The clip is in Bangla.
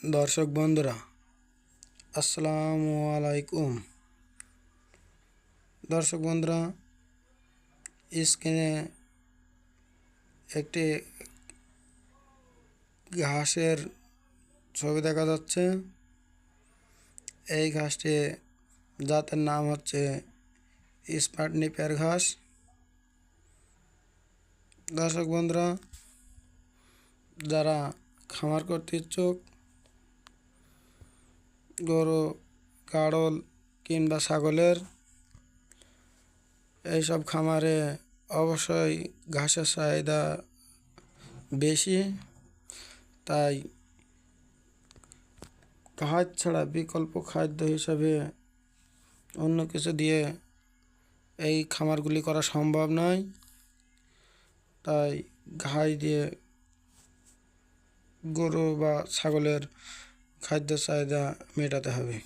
दर्शक बंधुरा अस्सलामु आलाइकुम। दर्शक बंधुरा स्क्रिने একটি ঘাসের ছবি দেখা যাচ্ছে। এই ঘাসটি জাতের নাম হচ্ছে স্মার্ট নেপিয়ার ঘাস। দর্শক বন্ধুরা, যারা খামার করতে ইচ্ছুক, গরু, কাড়ল কিংবা ছাগলের, এইসব খামারে অবশ্যই ঘাসের চাহিদা বেশি। তাই ঘাস ছাড়া বিকল্প খাদ্য হিসাবে অন্য কিছু দিয়ে এই খামারগুলি করা সম্ভব নয়। তাই ঘাস দিয়ে গরু বা ছাগলের খাদ্যের চাহিদা মেটাতে হবে।